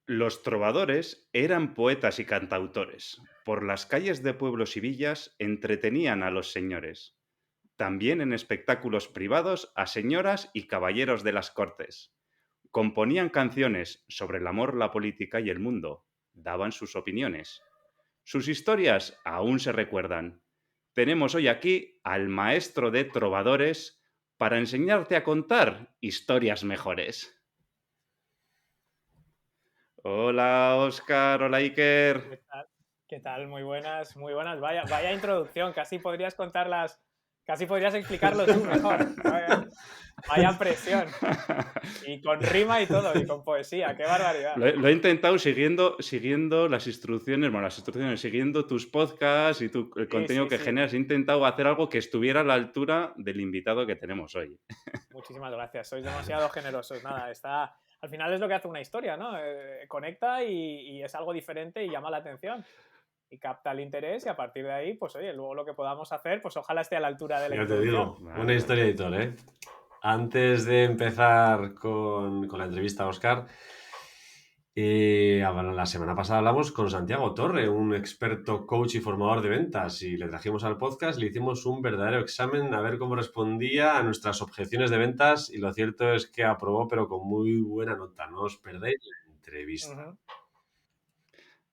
Los trovadores eran poetas y cantautores. Por las calles de pueblos y villas entretenían a los señores. También en espectáculos privados a señoras y caballeros de las cortes. Componían canciones sobre el amor, la política y el mundo. Daban sus opiniones. Sus historias aún se recuerdan. Tenemos hoy aquí al maestro de trovadores para enseñarte a contar historias mejores. Hola, Oscar. Hola, ¿Qué Iker. tal? ¿Qué tal? Muy buenas, muy buenas. Vaya introducción, casi podrías explicarlo tú mejor. Vaya presión. Y con rima y todo, y con poesía, qué barbaridad. Lo he intentado siguiendo las instrucciones, bueno, siguiendo tus podcasts y el Sí, contenido sí, que sí. generas. He intentado hacer algo que estuviera a la altura del invitado que tenemos hoy. Muchísimas gracias. Sois demasiado generosos. Nada, está. Al final es lo que hace una historia, ¿no? Conecta y es algo diferente y llama la atención. Y capta el interés y a partir de ahí, pues oye, luego lo que podamos hacer, pues ojalá esté a la altura de la Ya te introducción. digo, una Vale, vale. historia editor, ¿eh? Antes de empezar con la entrevista a Oscar, la semana pasada hablamos con Santiago Torre, un experto coach y formador de ventas, y le trajimos al podcast, le hicimos un verdadero examen a ver cómo respondía a nuestras objeciones de ventas, y lo cierto es que aprobó, pero con muy buena nota. No os perdáis la entrevista. Ujú.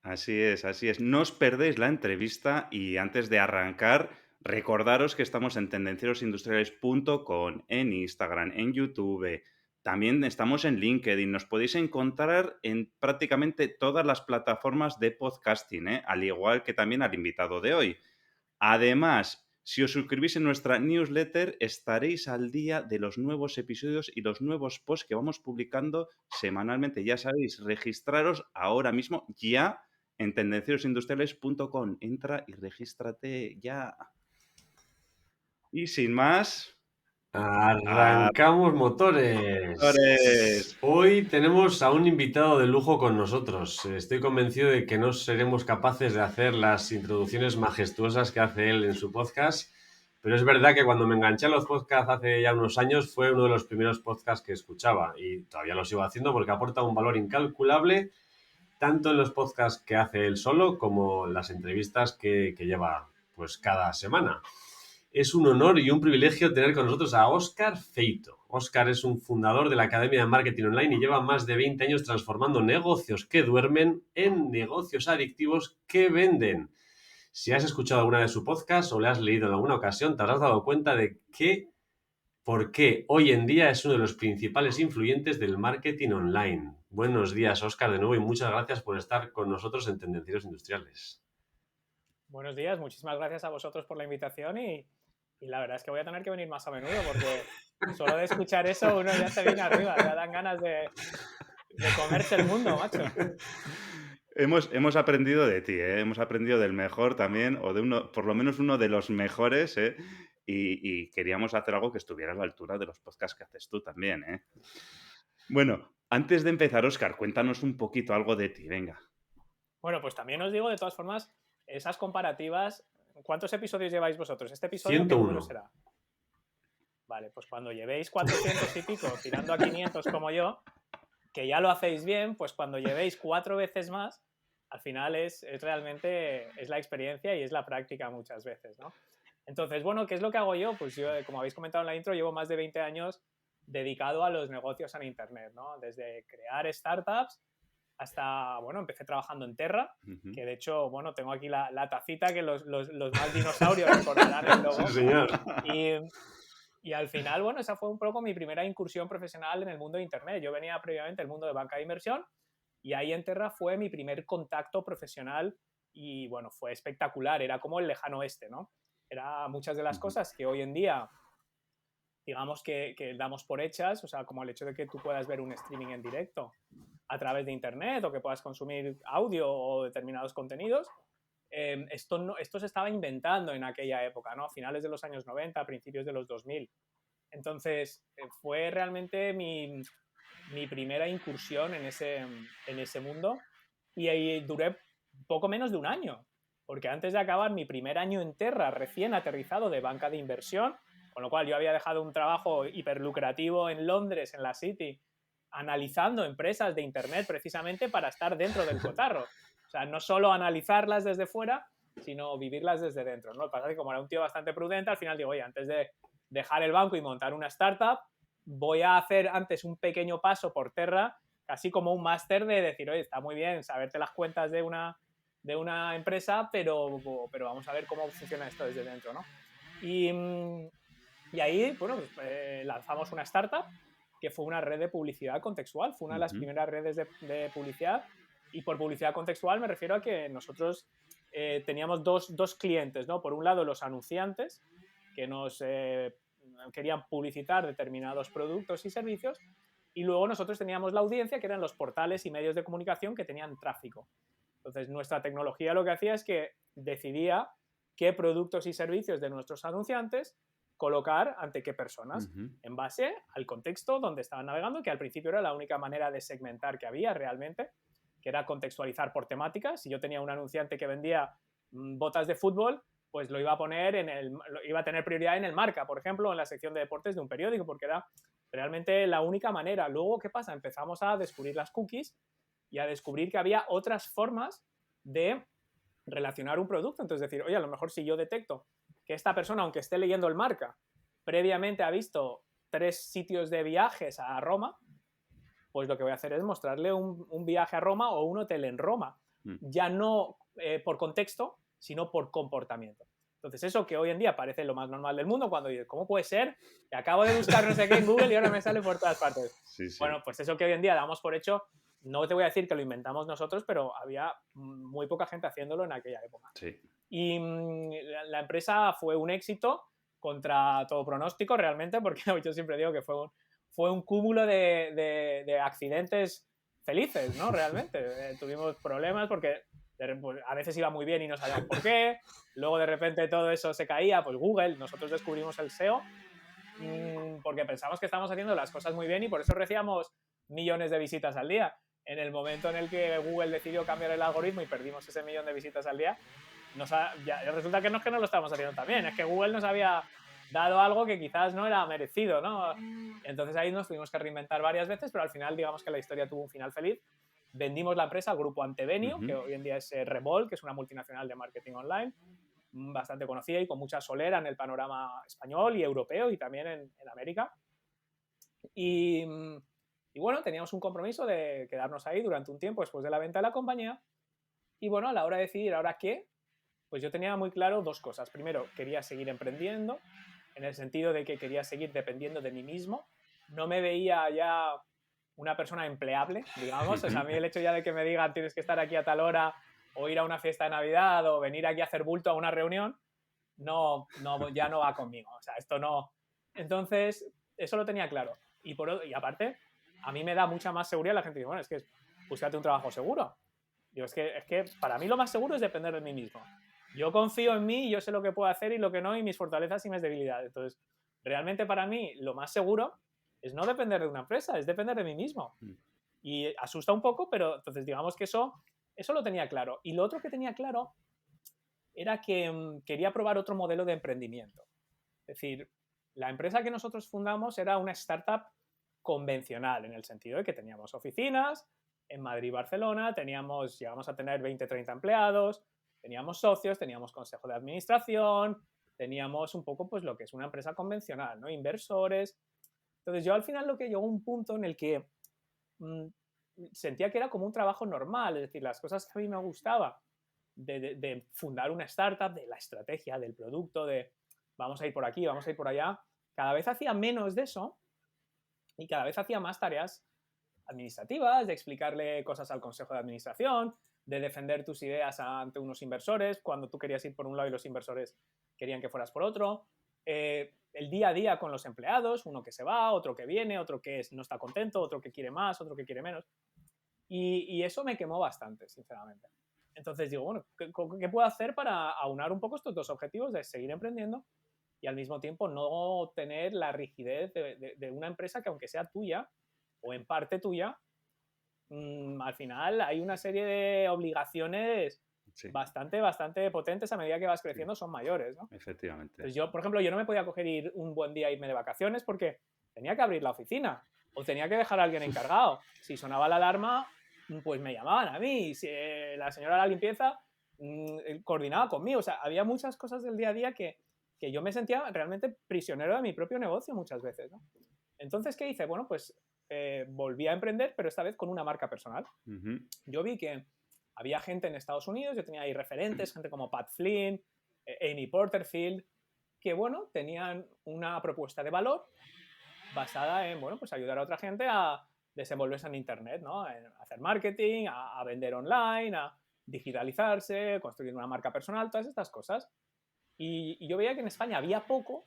Así es, así es. No os perdéis la entrevista y antes de arrancar, recordaros que estamos en tendencierosindustriales.com, en Instagram, en YouTube. También estamos en LinkedIn. Nos podéis encontrar en prácticamente todas las plataformas de podcasting, ¿eh? Al igual que también al invitado de hoy. Además, si os suscribís en nuestra newsletter, estaréis al día de los nuevos episodios y los nuevos posts que vamos publicando semanalmente. Ya sabéis, registraros ahora mismo ya en tendenciosindustriales.com. Entra y regístrate ya. Y sin más, Arrancamos motores. ¡Actores! Hoy tenemos a un invitado de lujo con nosotros. Estoy convencido de que no seremos capaces de hacer las introducciones majestuosas que hace él en su podcast, pero es verdad que cuando me enganché a los podcasts hace ya unos años fue uno de los primeros podcasts que escuchaba y todavía lo sigo haciendo porque aporta un valor incalculable tanto en los podcasts que hace él solo como en las entrevistas que lleva pues cada semana. Es un honor y un privilegio tener con nosotros a Óscar Feito. Óscar es un fundador de la Academia de Marketing Online y lleva más de 20 años transformando negocios que duermen en negocios adictivos que venden. Si has escuchado alguna de su podcast o le has leído en alguna ocasión, te habrás dado cuenta de por qué hoy en día es uno de los principales influyentes del marketing online. Buenos días, Óscar, de nuevo, y muchas gracias por estar con nosotros en Tendencieros Industriales. Buenos días, muchísimas gracias a vosotros por la invitación y la verdad es que voy a tener que venir más a menudo porque solo de escuchar eso uno ya se viene arriba, ya dan ganas de comerse el mundo, macho. Hemos aprendido de ti, ¿eh? Hemos aprendido del mejor también, o de uno, por lo menos uno de los mejores, ¿eh? Y queríamos hacer algo que estuviera a la altura de los podcasts que haces tú también, ¿eh? Bueno, antes de empezar, Óscar, cuéntanos un poquito algo de ti, venga. Bueno, pues también os digo de todas formas, esas comparativas, ¿cuántos episodios lleváis vosotros? ¿Este episodio qué número 101. será? Vale, pues cuando llevéis 400 y pico, tirando a 500 como yo, que ya lo hacéis bien, pues cuando llevéis 4 veces más, al final es realmente es la experiencia y es la práctica muchas veces, ¿no? Entonces, bueno, ¿qué es lo que hago yo? Pues yo, como habéis comentado en la intro, llevo más de 20 años dedicado a los negocios en Internet, ¿no? Desde crear startups hasta, bueno, empecé trabajando en Terra, Ujú. que de hecho, bueno, tengo aquí la tacita que los más dinosaurios recordarán el Sí, logo. señor. Y, y al final, bueno, esa fue un poco mi primera incursión profesional en el mundo de Internet. Yo venía previamente del mundo de banca de inversión y ahí en Terra fue mi primer contacto profesional y, bueno, fue espectacular. Era como el lejano oeste, ¿no? Era muchas de las Ujú. cosas que hoy en día, digamos que damos por hechas, o sea, como el hecho de que tú puedas ver un streaming en directo a través de Internet o que puedas consumir audio o determinados contenidos, esto se estaba inventando en aquella época, ¿no? A finales de los años 90, a principios de los 2000. Entonces, fue realmente mi primera incursión en ese mundo y ahí duré poco menos de un año, porque antes de acabar mi primer año en Terra, recién aterrizado de banca de inversión, con lo cual yo había dejado un trabajo hiperlucrativo en Londres, en la City, analizando empresas de Internet precisamente para estar dentro del cotarro. O sea, no solo analizarlas desde fuera, sino vivirlas desde dentro, ¿no? Lo que pasa es que como era un tío bastante prudente, al final digo, oye, antes de dejar el banco y montar una startup, voy a hacer antes un pequeño paso por tierra, casi como un máster de decir, oye, está muy bien saberte las cuentas de una empresa, pero vamos a ver cómo funciona esto desde dentro, ¿no? Y ahí, bueno, pues, lanzamos una startup que fue una red de publicidad contextual, fue una de las primeras redes de publicidad, y por publicidad contextual me refiero a que nosotros teníamos dos clientes, ¿no? Por un lado, los anunciantes, que nos querían publicitar determinados productos y servicios, y luego nosotros teníamos la audiencia, que eran los portales y medios de comunicación que tenían tráfico. Entonces, nuestra tecnología lo que hacía es que decidía qué productos y servicios de nuestros anunciantes colocar ante qué personas, en base al contexto donde estaban navegando, que al principio era la única manera de segmentar que había realmente, que era contextualizar por temáticas. Si yo tenía un anunciante que vendía botas de fútbol, pues lo iba a poner iba a tener prioridad en el Marca, por ejemplo, en la sección de deportes de un periódico, porque era realmente la única manera. Luego, ¿qué pasa? Empezamos a descubrir las cookies y a descubrir que había otras formas de relacionar un producto. Entonces, decir, oye, a lo mejor si yo detecto que esta persona, aunque esté leyendo el Marca, previamente ha visto 3 sitios de viajes a Roma, pues lo que voy a hacer es mostrarle un viaje a Roma o un hotel en Roma. Ya no por contexto, sino por comportamiento. Entonces, eso que hoy en día parece lo más normal del mundo, cuando dices, ¿cómo puede ser? Que acabo de buscar no sé qué en Google y ahora me sale por todas partes. Sí, sí. Bueno, pues eso que hoy en día damos por hecho, no te voy a decir que lo inventamos nosotros, pero había muy poca gente haciéndolo en aquella época. Sí. Y la empresa fue un éxito contra todo pronóstico realmente, porque yo siempre digo que fue un cúmulo de accidentes felices, ¿no? Realmente. Tuvimos problemas porque a veces iba muy bien y no sabíamos por qué. Luego de repente todo eso se caía. Pues Google, nosotros descubrimos el SEO porque pensamos que estábamos haciendo las cosas muy bien y por eso recibíamos millones de visitas al día. En el momento en el que Google decidió cambiar el algoritmo y perdimos ese 1.000.000 de visitas al día, ya resulta que no es que no lo estábamos haciendo tan bien, es que Google nos había dado algo que quizás no era merecido, ¿no? Entonces ahí nos tuvimos que reinventar varias veces, pero al final digamos que la historia tuvo un final feliz. Vendimos la empresa al grupo Antevenio, que hoy en día es Revolt, que es una multinacional de marketing online, bastante conocida y con mucha solera en el panorama español y europeo y también en América. Y bueno, teníamos un compromiso de quedarnos ahí durante un tiempo después de la venta de la compañía. Y bueno, a la hora de decidir ahora qué, pues yo tenía muy claro 2 cosas. Primero, quería seguir emprendiendo, en el sentido de que quería seguir dependiendo de mí mismo. No me veía ya una persona empleable, digamos. O sea, a mí el hecho ya de que me digan tienes que estar aquí a tal hora, o ir a una fiesta de Navidad, o venir aquí a hacer bulto a una reunión, ya no va conmigo. O sea, esto no. Entonces, eso lo tenía claro. Y aparte, a mí me da mucha más seguridad. La gente dice, bueno, es que búscate un trabajo seguro. Digo, es que para mí lo más seguro es depender de mí mismo. Yo confío en mí, yo sé lo que puedo hacer y lo que no, y mis fortalezas y mis debilidades. Entonces, realmente para mí lo más seguro es no depender de una empresa, es depender de mí mismo. Y asusta un poco, pero entonces digamos que eso lo tenía claro. Y lo otro que tenía claro era que quería probar otro modelo de emprendimiento. Es decir, la empresa que nosotros fundamos era una startup convencional, en el sentido de que teníamos oficinas en Madrid y Barcelona, llegamos a tener 20-30 empleados, teníamos socios, teníamos consejo de administración, teníamos un poco pues lo que es una empresa convencional, ¿no? Inversores. Entonces yo al final llegó un punto en el que sentía que era como un trabajo normal, es decir, las cosas que a mí me gustaba de fundar una startup, de la estrategia, del producto, de vamos a ir por aquí, vamos a ir por allá, cada vez hacía menos de eso y cada vez hacía más tareas administrativas, de explicarle cosas al consejo de administración, de defender tus ideas ante unos inversores, cuando tú querías ir por un lado y los inversores querían que fueras por otro. El día a día con los empleados, uno que se va, otro que viene, otro que no está contento, otro que quiere más, otro que quiere menos. Y eso me quemó bastante, sinceramente. Entonces digo, bueno, ¿qué puedo hacer para aunar un poco estos 2 objetivos de seguir emprendiendo y al mismo tiempo no tener la rigidez de una empresa que, aunque sea tuya o en parte tuya, al final hay una serie de obligaciones bastante potentes a medida que vas creciendo, son mayores, ¿no? Efectivamente. Entonces yo, por ejemplo, yo no me podía coger un buen día e irme de vacaciones porque tenía que abrir la oficina o tenía que dejar a alguien encargado. Si sonaba la alarma, pues me llamaban a mí. Si la señora de la limpieza coordinaba conmigo. O sea, había muchas cosas del día a día que yo me sentía realmente prisionero de mi propio negocio muchas veces, ¿no? Entonces, ¿qué hice? Bueno, pues volví a emprender, pero esta vez con una marca personal. Yo vi que había gente en Estados Unidos, yo tenía ahí referentes, gente como Pat Flynn, Amy Porterfield, que, bueno, tenían una propuesta de valor basada en, bueno, pues ayudar a otra gente a desenvolverse en Internet, ¿no? A hacer marketing, a vender online, a digitalizarse, construir una marca personal, todas estas cosas. Y yo veía que en España había poco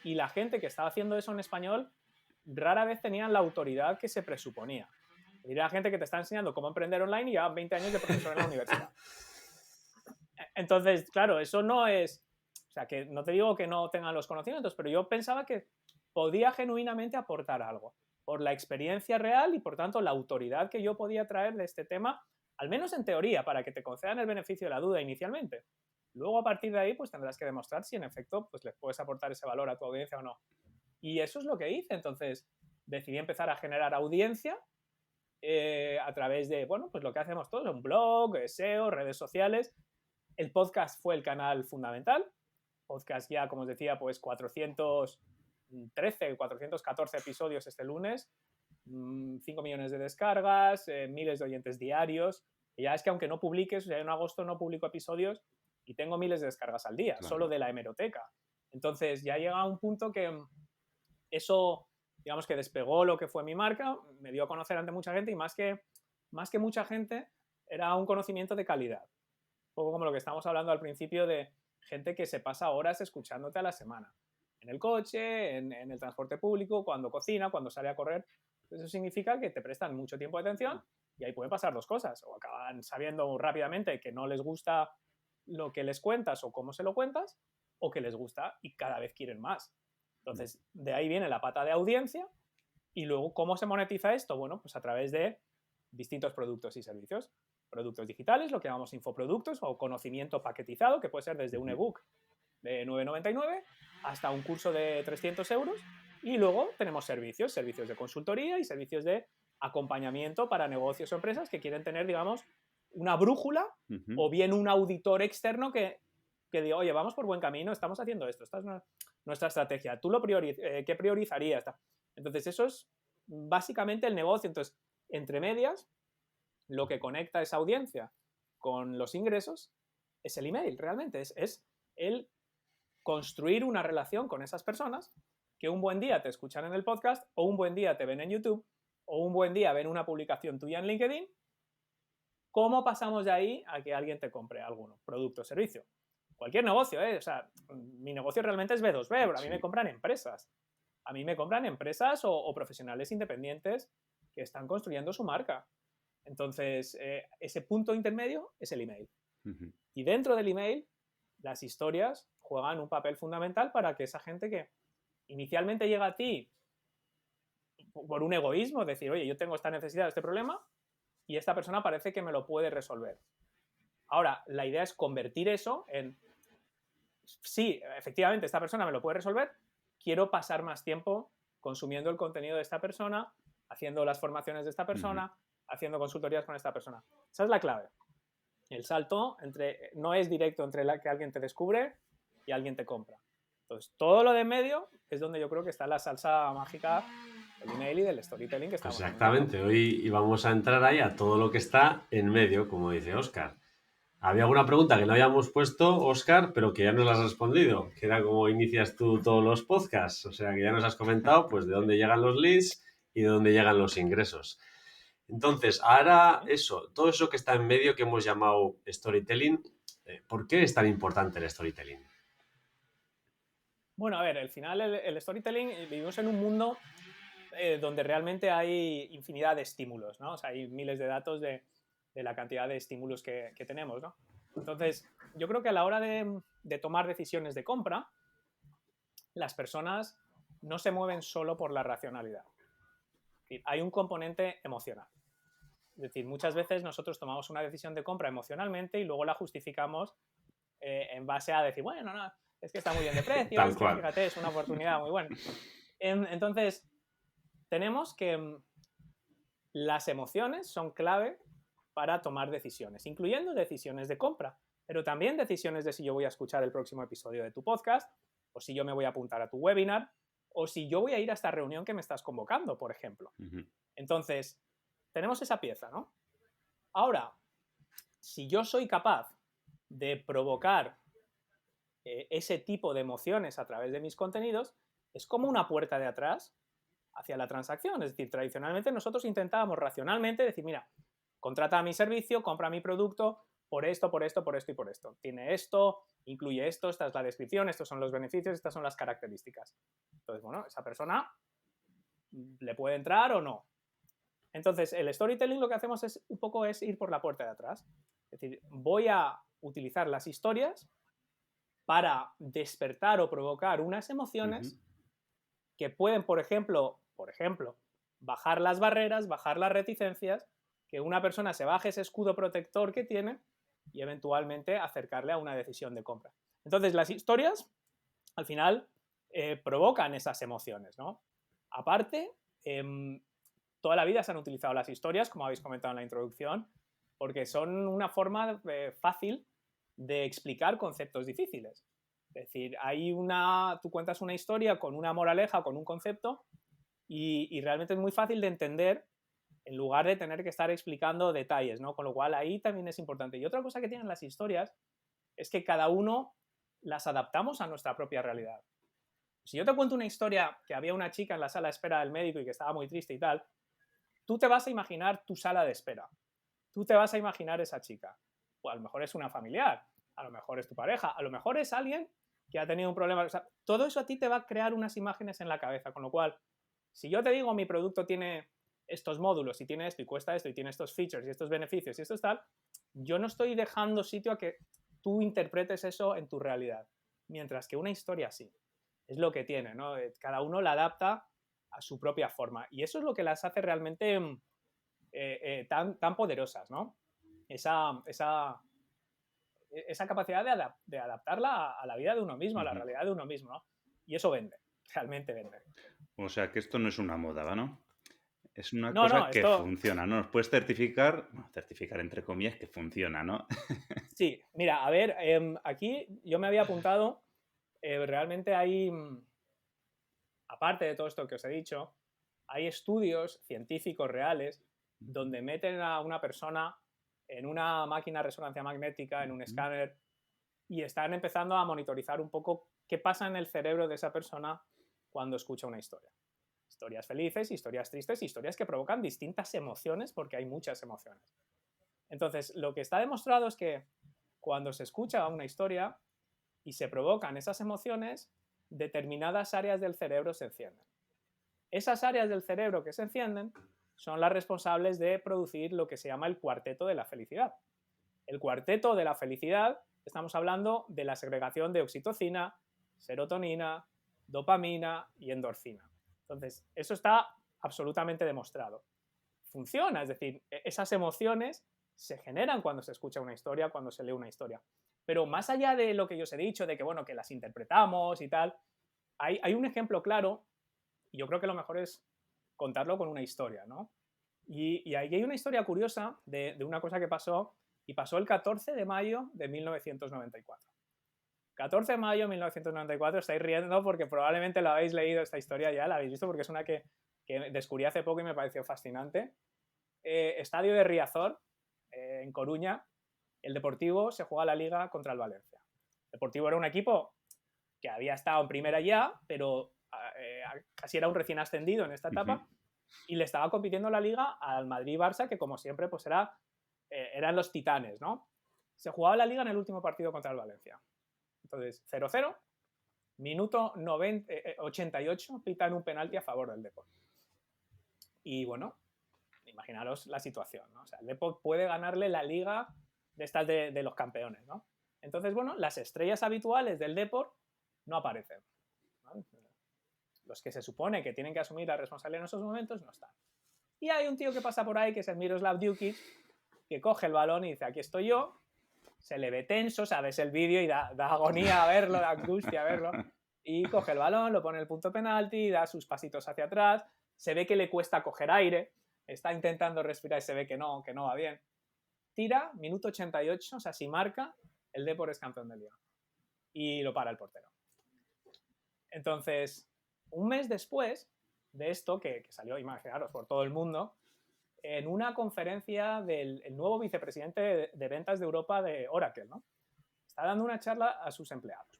y la gente que estaba haciendo eso en español rara vez tenían la autoridad que se presuponía. Y era gente que te está enseñando cómo emprender online y lleva 20 años de profesor en la universidad. Entonces, claro, eso no es... O sea, que no te digo que no tengan los conocimientos, pero yo pensaba que podía genuinamente aportar algo por la experiencia real y, por tanto, la autoridad que yo podía traer de este tema, al menos en teoría, para que te concedan el beneficio de la duda inicialmente. Luego, a partir de ahí, pues tendrás que demostrar si en efecto pues, les puedes aportar ese valor a tu audiencia o no. Y eso es lo que hice. Entonces, decidí empezar a generar audiencia a través de, bueno, pues lo que hacemos todos, un blog, SEO, redes sociales. El podcast fue el canal fundamental. Podcast ya, como os decía, pues 413, 414 episodios este lunes, 5 millones de descargas, miles de oyentes diarios. Y ya es que aunque no publiques, o sea, en agosto no publico episodios y tengo miles de descargas al día, solo de la hemeroteca. Entonces ya llega a un punto que eso, digamos que despegó lo que fue mi marca, me dio a conocer ante mucha gente y más que mucha gente, era un conocimiento de calidad. Un poco como lo que estamos hablando al principio de gente que se pasa horas escuchándote a la semana. En el coche, en el transporte público, cuando cocina, cuando sale a correr. Eso significa que te prestan mucho tiempo de atención y ahí pueden pasar dos cosas. O acaban sabiendo rápidamente que no les gusta lo que les cuentas o cómo se lo cuentas, o que les gusta y cada vez quieren más. Entonces, de ahí viene la pata de audiencia. Y luego, ¿cómo se monetiza esto? Bueno, pues a través de distintos productos y servicios. Productos digitales, lo que llamamos infoproductos o conocimiento paquetizado, que puede ser desde un ebook de 9,99 hasta un curso de 300 euros. Y luego tenemos servicios de consultoría y servicios de acompañamiento para negocios o empresas que quieren tener, digamos, una brújula o bien un auditor externo que diga, oye, vamos por buen camino, estamos haciendo esto, esta es nuestra estrategia, ¿tú qué priorizarías? Entonces, eso es básicamente el negocio. Entonces, entre medias, lo que conecta esa audiencia con los ingresos es el email, realmente. Es el construir una relación con esas personas que un buen día te escuchan en el podcast o un buen día te ven en YouTube o un buen día ven una publicación tuya en LinkedIn. ¿Cómo pasamos de ahí a que alguien te compre alguno? Producto o servicio. Cualquier negocio, ¿eh? O sea, mi negocio realmente es B2B, pero a mí me compran empresas. A mí me compran empresas o profesionales independientes que están construyendo su marca. Entonces, ese punto intermedio es el email. Y dentro del email, las historias juegan un papel fundamental para que esa gente que inicialmente llega a ti por un egoísmo, decir, oye, yo tengo esta necesidad, este problema, y esta persona parece que me lo puede resolver. Ahora, la idea es convertir eso en, sí, efectivamente, esta persona me lo puede resolver, quiero pasar más tiempo consumiendo el contenido de esta persona, haciendo las formaciones de esta persona, haciendo consultorías con esta persona. Esa es la clave. El salto no es directo entre que alguien te descubre y alguien te compra. Entonces, todo lo de en medio es donde yo creo que está la salsa mágica del email y del storytelling que estamos Exactamente. Hablando. Hoy vamos a entrar ahí a todo lo que está en medio, como dice Óscar. Había alguna pregunta que no habíamos puesto, Óscar, pero que ya nos la has respondido, que era cómo inicias tú todos los podcasts. O sea, que ya nos has comentado pues de dónde llegan los leads y de dónde llegan los ingresos. Entonces, ahora todo eso que está en medio que hemos llamado storytelling, ¿por qué es tan importante el storytelling? Bueno, a ver, al final el storytelling, vivimos en un mundo donde realmente hay infinidad de estímulos, ¿no? O sea, hay miles de datos de la cantidad de estímulos que tenemos, ¿no? Entonces, yo creo que a la hora de tomar decisiones de compra, las personas no se mueven solo por la racionalidad. Es decir, hay un componente emocional. Es decir, muchas veces nosotros tomamos una decisión de compra emocionalmente y luego la justificamos en base a decir, bueno, no, es que está muy bien de precio, es que, fíjate, es una oportunidad muy buena. Entonces, tenemos que las emociones son clave para tomar decisiones, incluyendo decisiones de compra, pero también decisiones de si yo voy a escuchar el próximo episodio de tu podcast, o si yo me voy a apuntar a tu webinar, o si yo voy a ir a esta reunión que me estás convocando, por ejemplo. Entonces, tenemos esa pieza, ¿no? Ahora, si yo soy capaz de provocar ese tipo de emociones a través de mis contenidos, es como una puerta de atrás hacia la transacción. Es decir, tradicionalmente nosotros intentábamos racionalmente decir, mira, contrata mi servicio, compra mi producto por esto, por esto, por esto y por esto. Tiene esto, incluye esto, esta es la descripción, estos son los beneficios, estas son las características. Entonces, bueno, esa persona le puede entrar o no. Entonces, el storytelling lo que hacemos es un poco es ir por la puerta de atrás. Es decir, voy a utilizar las historias para despertar o provocar unas emociones que pueden, por ejemplo, bajar las barreras, bajar las reticencias, que una persona se baje ese escudo protector que tiene y eventualmente acercarle a una decisión de compra. Entonces, las historias, al final, provocan esas emociones, ¿no? Aparte, toda la vida se han utilizado las historias, como habéis comentado en la introducción, porque son una forma fácil de explicar conceptos difíciles. Es decir, tú cuentas una historia con una moraleja, con un concepto, y realmente es muy fácil de entender en lugar de tener que estar explicando detalles, ¿no? Con lo cual ahí también es importante. Y otra cosa que tienen las historias es que cada uno las adaptamos a nuestra propia realidad. Si yo te cuento una historia que había una chica en la sala de espera del médico y que estaba muy triste y tal, tú te vas a imaginar tu sala de espera. Tú te vas a imaginar esa chica. O a lo mejor es una familiar, a lo mejor es tu pareja, a lo mejor es alguien que ha tenido un problema. O sea, todo eso a ti te va a crear unas imágenes en la cabeza, con lo cual, si yo te digo mi producto tiene estos módulos y tiene esto y cuesta esto y tiene estos features y estos beneficios y esto es tal, yo no estoy dejando sitio a que tú interpretes eso en tu realidad. Mientras que una historia sí. Es lo que tiene, ¿no? Cada uno la adapta a su propia forma. Y eso es lo que las hace realmente tan poderosas, ¿no? Esa capacidad de adaptarla a la vida de uno mismo, a la realidad de uno mismo, ¿no? Y eso vende, realmente vende. O sea, que esto no es una moda, ¿no? Es una cosa que funciona, ¿no? Nos puedes certificar entre comillas, que funciona, ¿no? Sí, mira, a ver, aquí yo me había apuntado, realmente hay, aparte de todo esto que os he dicho, hay estudios científicos reales donde meten a una persona en una máquina de resonancia magnética, en un escáner, y están empezando a monitorizar un poco qué pasa en el cerebro de esa persona cuando escucha una historia. Historias felices, historias tristes, historias que provocan distintas emociones, porque hay muchas emociones. Entonces, lo que está demostrado es que cuando se escucha una historia y se provocan esas emociones, determinadas áreas del cerebro se encienden. Esas áreas del cerebro que se encienden son las responsables de producir lo que se llama el cuarteto de la felicidad. El cuarteto de la felicidad, estamos hablando de la segregación de oxitocina, serotonina, dopamina y endorfina. Entonces, eso está absolutamente demostrado. Funciona, es decir, esas emociones se generan cuando se escucha una historia, cuando se lee una historia. Pero más allá de lo que yo os he dicho, de que, bueno, que las interpretamos y tal, hay un ejemplo claro, y yo creo que lo mejor es contarlo con una historia, ¿no? Y ahí hay una historia curiosa de una cosa que pasó, y pasó el 14 de mayo de 1994. 14 de mayo de 1994, estáis riendo porque probablemente lo habéis leído esta historia ya, la habéis visto porque es una que descubrí hace poco y me pareció fascinante. Estadio de Riazor, en Coruña, el Deportivo se juega la Liga contra el Valencia. El Deportivo era un equipo que había estado en primera ya, pero casi era un recién ascendido en esta etapa, y le estaba compitiendo la Liga al Madrid-Barça, que como siempre pues eran los titanes, ¿no? Se jugaba la Liga en el último partido contra el Valencia. Entonces, 0-0, minuto 88, pitan un penalti a favor del Depor. Y bueno, imaginaros la situación, ¿no? O sea, el Depor puede ganarle la Liga de estas de los campeones, ¿no? Entonces, bueno, las estrellas habituales del Depor no aparecen, ¿no? Los que se supone que tienen que asumir la responsabilidad en esos momentos no están. Y hay un tío que pasa por ahí, que es el Miroslav Djukic, que coge el balón y dice, aquí estoy yo. Se le ve tenso, sabes el vídeo y da agonía a verlo, da angustia a verlo. Y coge el balón, lo pone en el punto penalti, da sus pasitos hacia atrás, se ve que le cuesta coger aire, está intentando respirar y se ve que no va bien. Tira, minuto 88, o sea, si marca, el Depor es campeón de Liga. Y lo para el portero. Entonces, un mes después de esto, que salió, imaginaros, por todo el mundo, en una conferencia del nuevo vicepresidente de ventas de Europa de Oracle, ¿no? Está dando una charla a sus empleados.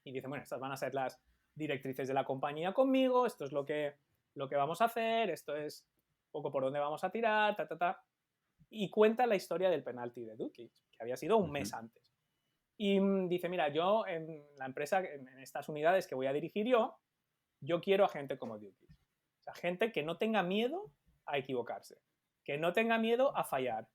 Y dice, bueno, estas van a ser las directrices de la compañía conmigo, esto es lo que vamos a hacer, esto es un poco por dónde vamos a tirar, Y cuenta la historia del penalti de Dukic, que había sido un mes antes. Y dice, mira, yo en la empresa, en estas unidades que voy a dirigir yo quiero a gente como Dukic. O sea, gente que no tenga miedo a equivocarse, que no tenga miedo a fallar,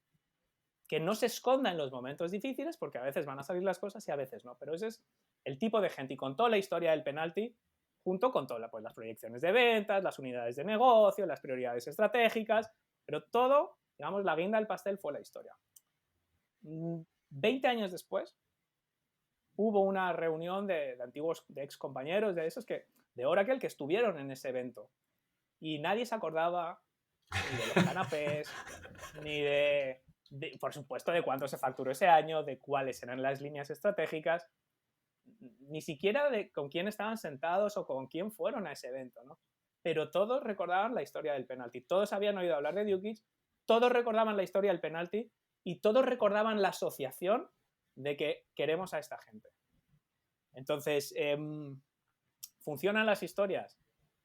que no se esconda en los momentos difíciles, porque a veces van a salir las cosas y a veces no. Pero ese es el tipo de gente. Y contó la historia del penalti, junto con todas las proyecciones de ventas, las unidades de negocio, las prioridades estratégicas, pero todo, digamos, la guinda del pastel fue la historia. 20 años después, hubo una reunión de ex compañeros de esos de Oracle que estuvieron en ese evento. Y nadie se acordaba ni de los canapés, ni por supuesto, de cuánto se facturó ese año, de cuáles eran las líneas estratégicas, ni siquiera de con quién estaban sentados o con quién fueron a ese evento, ¿no? Pero todos recordaban la historia del penalti. Todos habían oído hablar de Dukic, todos recordaban la historia del penalti y todos recordaban la asociación de que queremos a esta gente. Entonces, ¿funcionan las historias?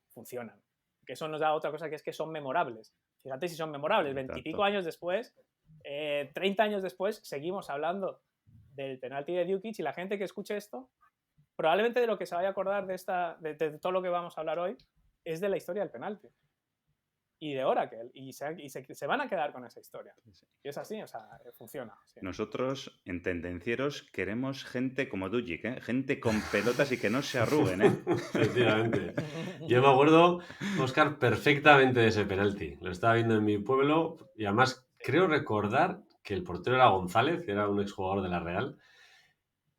Funcionan. Que eso nos da otra cosa, que es que son memorables. Fíjate si son memorables. 20 y pico años después, 30 años después, seguimos hablando del penalti de Dukic y la gente que escuche esto, probablemente de lo que se vaya a acordar de todo lo que vamos a hablar hoy es de la historia del penalti y de Oracle, y se van a quedar con esa historia. Y es así, o sea, funciona. Sí. Nosotros, en Tendencieros, queremos gente como Dukic, ¿eh? Gente con pelotas y que no se arruguen, ¿eh? Efectivamente. Yo me acuerdo, Óscar, perfectamente de ese penalti. Lo estaba viendo en mi pueblo y además creo recordar que el portero era González, que era un exjugador de la Real,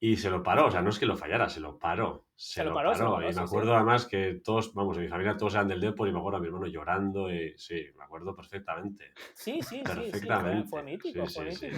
y se lo paró. O sea, no es que lo fallara, se lo paró. Se lo paró. Y me acuerdo además que todos, vamos, en mi familia todos eran del Depor y me acuerdo a mi hermano llorando y sí, me acuerdo perfectamente. Sí, Perfectamente. Fue mítico, fue mítico.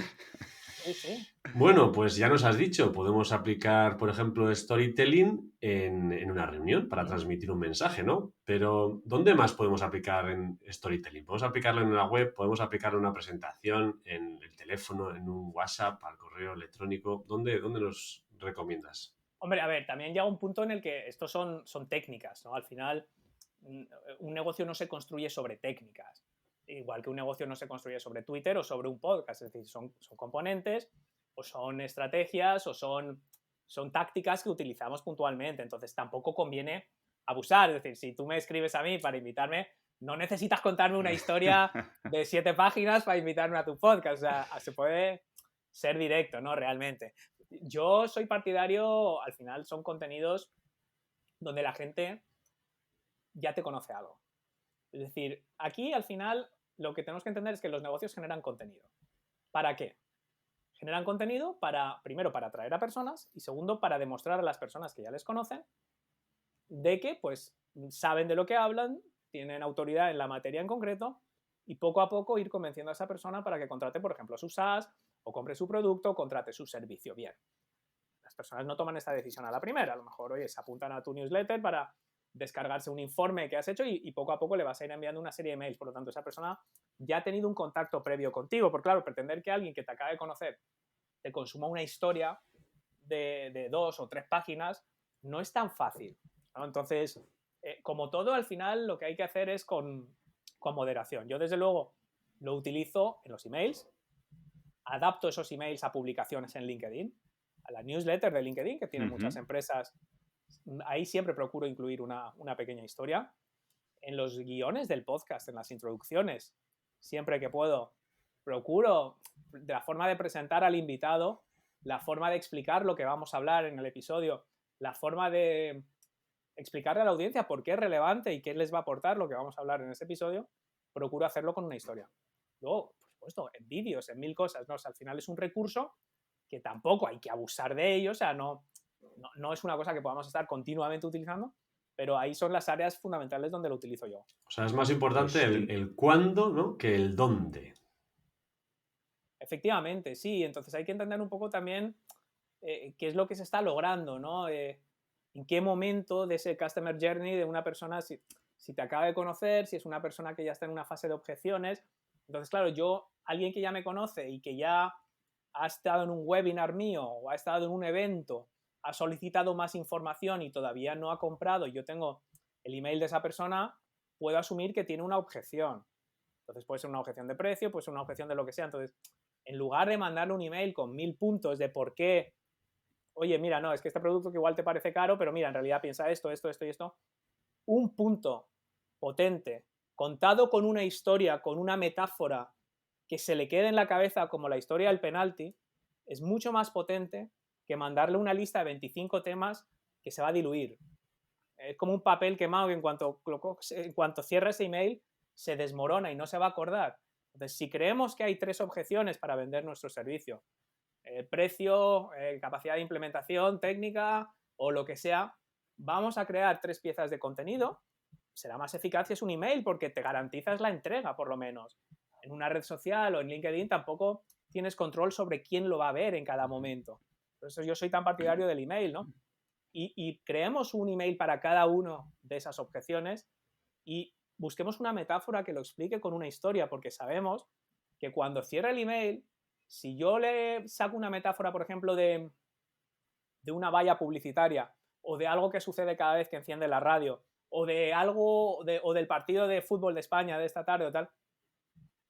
Sí. Bueno, pues ya nos has dicho, podemos aplicar, por ejemplo, storytelling en una reunión para transmitir un mensaje, ¿no? Pero, ¿dónde más podemos aplicar en storytelling? ¿Podemos aplicarlo en una web? ¿Podemos aplicarlo en una presentación? ¿En el teléfono? ¿En un WhatsApp? ¿Al correo electrónico? ¿Dónde nos recomiendas? Hombre, a ver, también llega un punto en el que estos son técnicas, ¿no? Al final, un negocio no se construye sobre técnicas. Igual que un negocio no se construye sobre Twitter o sobre un podcast, es decir, son componentes o son estrategias o son tácticas que utilizamos puntualmente, entonces tampoco conviene abusar, es decir, si tú me escribes a mí para invitarme, no necesitas contarme una historia de 7 páginas para invitarme a tu podcast, o sea, se puede ser directo, ¿no? Realmente. Yo soy partidario, al final son contenidos donde la gente ya te conoce algo. Es decir, aquí al final lo que tenemos que entender es que los negocios generan contenido. ¿Para qué? Generan contenido primero para atraer a personas y segundo para demostrar a las personas que ya les conocen de que pues saben de lo que hablan, tienen autoridad en la materia en concreto y poco a poco ir convenciendo a esa persona para que contrate, por ejemplo, su SaaS o compre su producto o contrate su servicio. Bien, las personas no toman esta decisión a la primera, a lo mejor, oye, se apuntan a tu newsletter para descargarse un informe que has hecho y poco a poco le vas a ir enviando una serie de mails. Por lo tanto, esa persona ya ha tenido un contacto previo contigo. Porque claro, pretender que alguien que te acaba de conocer te consuma una historia de 2 o 3 páginas no es tan fácil, ¿no? Entonces, como todo, al final lo que hay que hacer es con moderación. Yo, desde luego, lo utilizo en los emails, adapto esos emails a publicaciones en LinkedIn, a la newsletter de LinkedIn, que tienen muchas empresas. Ahí siempre procuro incluir una pequeña historia. En los guiones del podcast, en las introducciones, siempre que puedo, procuro de la forma de presentar al invitado, la forma de explicar lo que vamos a hablar en el episodio, la forma de explicarle a la audiencia por qué es relevante y qué les va a aportar lo que vamos a hablar en ese episodio, procuro hacerlo con una historia. Luego, por supuesto, en vídeos, en 1000 cosas, ¿no? O sea, al final es un recurso que tampoco hay que abusar de ello, o sea, no es una cosa que podamos estar continuamente utilizando, pero ahí son las áreas fundamentales donde lo utilizo yo. O sea, es más importante Pues el cuándo, ¿no?, que el dónde. Efectivamente, sí. Entonces hay que entender un poco también qué es lo que se está logrando, ¿no? En qué momento de ese customer journey de una persona, si te acaba de conocer, si es una persona que ya está en una fase de objeciones. Entonces, claro, alguien que ya me conoce y que ya ha estado en un webinar mío o ha estado en un evento, ha solicitado más información y todavía no ha comprado, y yo tengo el email de esa persona, puedo asumir que tiene una objeción. Entonces puede ser una objeción de precio, puede ser una objeción de lo que sea. Entonces, en lugar de mandarle un email con 1000 puntos de por qué, oye, mira, no, es que este producto que igual te parece caro, pero mira, en realidad piensa esto, esto, esto y esto, un punto potente, contado con una historia, con una metáfora que se le quede en la cabeza como la historia del penalti, es mucho más potente que mandarle una lista de 25 temas que se va a diluir. Es como un papel quemado que en cuanto cierra ese email se desmorona y no se va a acordar. Entonces, si creemos que hay 3 objeciones para vender nuestro servicio, precio, capacidad de implementación, técnica o lo que sea, vamos a crear 3 piezas de contenido. Será más eficaz si es un email porque te garantizas la entrega, por lo menos. En una red social o en LinkedIn tampoco tienes control sobre quién lo va a ver en cada momento. Por eso yo soy tan partidario del email, ¿no? Y creemos un email para cada uno de esas objeciones y busquemos una metáfora que lo explique con una historia, porque sabemos que cuando cierra el email, si yo le saco una metáfora, por ejemplo, de una valla publicitaria o de algo que sucede cada vez que enciende la radio o de algo o del partido de fútbol de España de esta tarde o tal,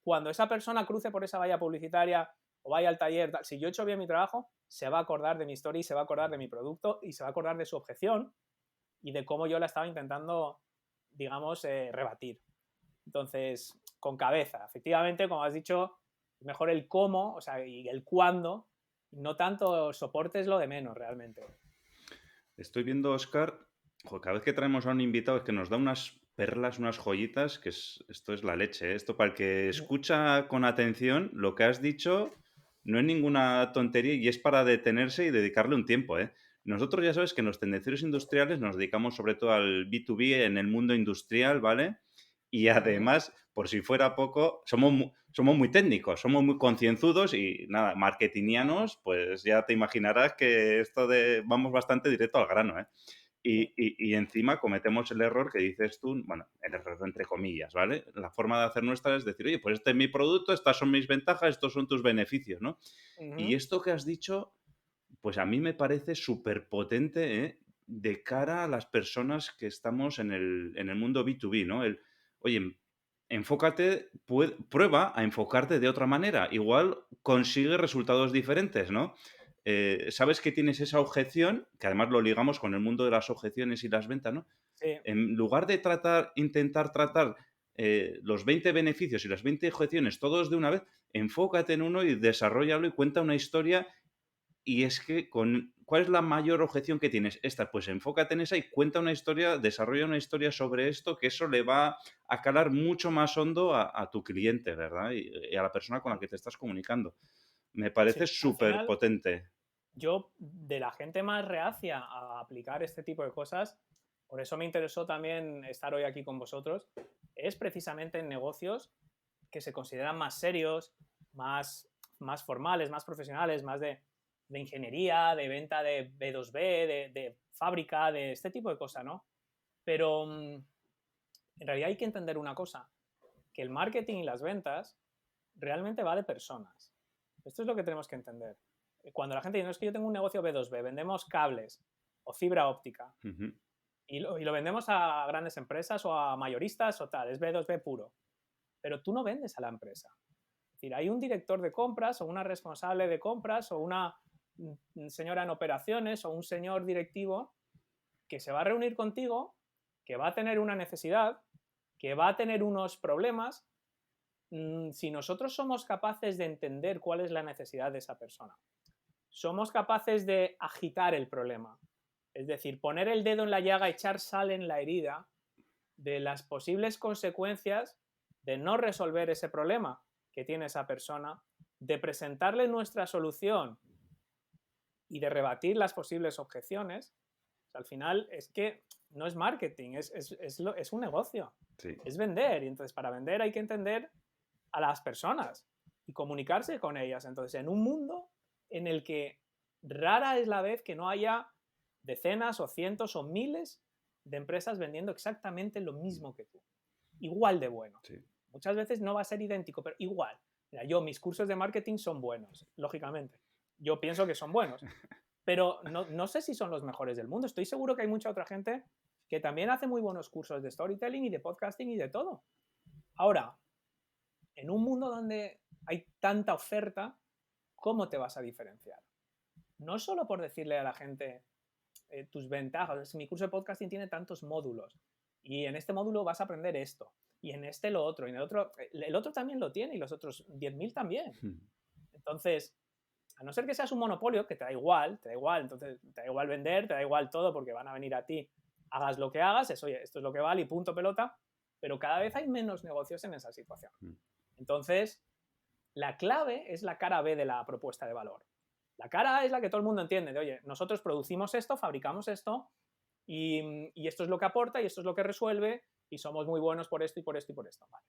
cuando esa persona cruce por esa valla publicitaria o vaya al taller, tal, si yo he hecho bien mi trabajo, se va a acordar de mi historia y se va a acordar de mi producto y se va a acordar de su objeción y de cómo yo la estaba intentando, digamos, rebatir. Entonces, con cabeza. Efectivamente, como has dicho, mejor el cómo, o sea, y el cuándo, no tanto soporte es lo de menos realmente. Estoy viendo, Óscar, cada vez que traemos a un invitado es que nos da unas perlas, unas joyitas, que esto es la leche, ¿eh? Esto para el que escucha con atención, lo que has dicho no es ninguna tontería y es para detenerse y dedicarle un tiempo, ¿eh? Nosotros ya sabes que en los tendencieros industriales nos dedicamos sobre todo al B2B en el mundo industrial, ¿vale? Y además, por si fuera poco, somos muy técnicos, somos muy concienzudos y nada, marketingianos, pues ya te imaginarás que esto de vamos bastante directo al grano, ¿eh? Y encima cometemos el error que dices tú, bueno, el error entre comillas, ¿vale? La forma de hacer nuestra es decir, oye, pues este es mi producto, estas son mis ventajas, estos son tus beneficios, ¿no? Y esto que has dicho, pues a mí me parece súper potente, ¿eh? De cara a las personas que estamos en el mundo B2B, ¿no? Oye, enfócate, prueba a enfocarte de otra manera. Igual consigue resultados diferentes, ¿no? Sabes que tienes esa objeción, que además lo ligamos con el mundo de las objeciones y las ventas, ¿no? Sí. En lugar de intentar tratar los 20 beneficios y las 20 objeciones todos de una vez, enfócate en uno y desarrollalo y cuenta una historia. Y es que, ¿cuál es la mayor objeción que tienes? Esta, pues enfócate en esa y cuenta una historia, desarrolla una historia sobre esto, que eso le va a calar mucho más hondo a tu cliente, ¿verdad? Y a la persona con la que te estás comunicando. Me parece Sí, al súper final, potente. yo, de la gente más reacia a aplicar este tipo de cosas, por eso me interesó también estar hoy aquí con vosotros, es precisamente en negocios que se consideran más serios, más formales, más profesionales, más de ingeniería, de venta de B2B, de fábrica, de este tipo de cosas, ¿no? Pero en realidad hay que entender una cosa, que el marketing y las ventas realmente va de personas. Esto es lo que tenemos que entender. Cuando la gente dice, no, es que yo tengo un negocio B2B, vendemos cables o fibra óptica y lo vendemos a grandes empresas o a mayoristas o tal, es B2B puro. Pero tú no vendes a la empresa. Es decir, hay un director de compras o una responsable de compras o una señora en operaciones o un señor directivo que se va a reunir contigo, que va a tener una necesidad, que va a tener unos problemas. Si nosotros somos capaces de entender cuál es la necesidad de esa persona, somos capaces de agitar el problema, es decir, poner el dedo en la llaga, echar sal en la herida de las posibles consecuencias de no resolver ese problema que tiene esa persona, de presentarle nuestra solución y de rebatir las posibles objeciones. Al final es que no es marketing, es un negocio. Sí. Es vender. Y entonces para vender hay que entender a las personas y comunicarse con ellas. Entonces, en un mundo en el que rara es la vez que no haya decenas o cientos o miles de empresas vendiendo exactamente lo mismo que tú. Igual de bueno. Sí. Muchas veces no va a ser idéntico, pero igual. Mira, mis cursos de marketing son buenos, lógicamente. Yo pienso que son buenos. Pero no sé si son los mejores del mundo. Estoy seguro que hay mucha otra gente que también hace muy buenos cursos de storytelling y de podcasting y de todo. Ahora, en un mundo donde hay tanta oferta, ¿cómo te vas a diferenciar? No solo por decirle a la gente tus ventajas. Mi curso de podcasting tiene tantos módulos y en este módulo vas a aprender esto y en este lo otro y en el otro también lo tiene y los otros 10.000 también. Entonces, a no ser que seas un monopolio, que te da igual, entonces te da igual vender, te da igual todo porque van a venir a ti, hagas lo que hagas, oye, esto es lo que vale y punto pelota, pero cada vez hay menos negocios en esa situación. Entonces, la clave es la cara B de la propuesta de valor. La cara A es la que todo el mundo entiende, de oye, nosotros producimos esto, fabricamos esto y esto es lo que aporta y esto es lo que resuelve y somos muy buenos por esto y por esto y por esto. Vale.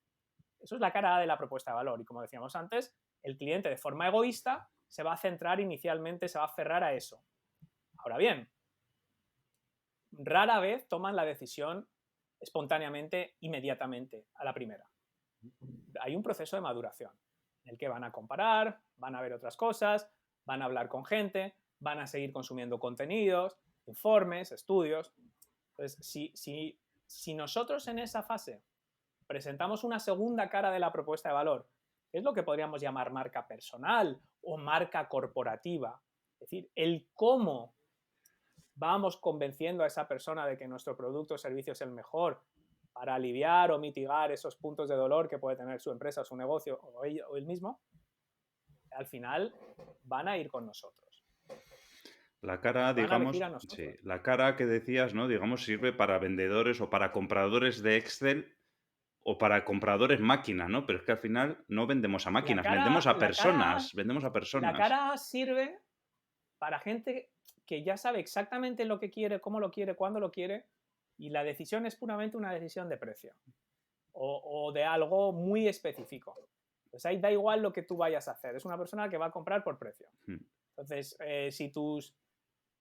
Eso es la cara A de la propuesta de valor y como decíamos antes, el cliente de forma egoísta se va a centrar inicialmente, se va a aferrar a eso. Ahora bien, rara vez toman la decisión espontáneamente, inmediatamente, a la primera. Hay un proceso de maduración en el que van a comparar, van a ver otras cosas, van a hablar con gente, van a seguir consumiendo contenidos, informes, estudios. Entonces, si nosotros en esa fase presentamos una segunda cara de la propuesta de valor, que es lo que podríamos llamar marca personal o marca corporativa, es decir, el cómo vamos convenciendo a esa persona de que nuestro producto o servicio es el mejor para aliviar o mitigar esos puntos de dolor que puede tener su empresa, su negocio o él mismo, al final van a ir con nosotros. La cara, digamos, sí, la cara que decías, ¿no? Digamos, sirve para vendedores o para compradores de Excel o para compradores máquina, ¿no? Pero es que al final no vendemos a máquinas, vendemos a personas. La cara sirve para gente que ya sabe exactamente lo que quiere, cómo lo quiere, cuándo lo quiere, y la decisión es puramente una decisión de precio o de algo muy específico. Pues ahí da igual lo que tú vayas a hacer, es una persona que va a comprar por precio. Entonces, si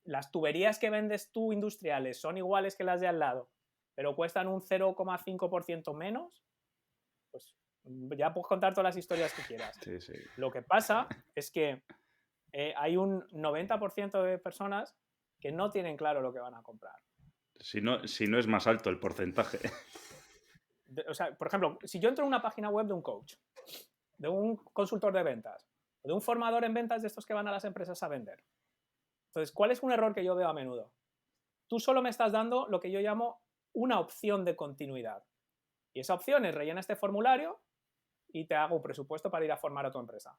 las tuberías que vendes tú industriales son iguales que las de al lado, pero cuestan un 0,5% menos, pues ya puedes contar todas las historias que quieras. Sí, sí. Lo que pasa es que hay un 90% de personas que no tienen claro lo que van a comprar. Si no es más alto el porcentaje. O sea, por ejemplo, si yo entro en una página web de un coach, de un consultor de ventas, o de un formador en ventas de estos que van a las empresas a vender. Entonces, ¿cuál es un error que yo veo a menudo? Tú solo me estás dando lo que yo llamo una opción de continuidad. Y esa opción es rellena este formulario y te hago un presupuesto para ir a formar a tu empresa.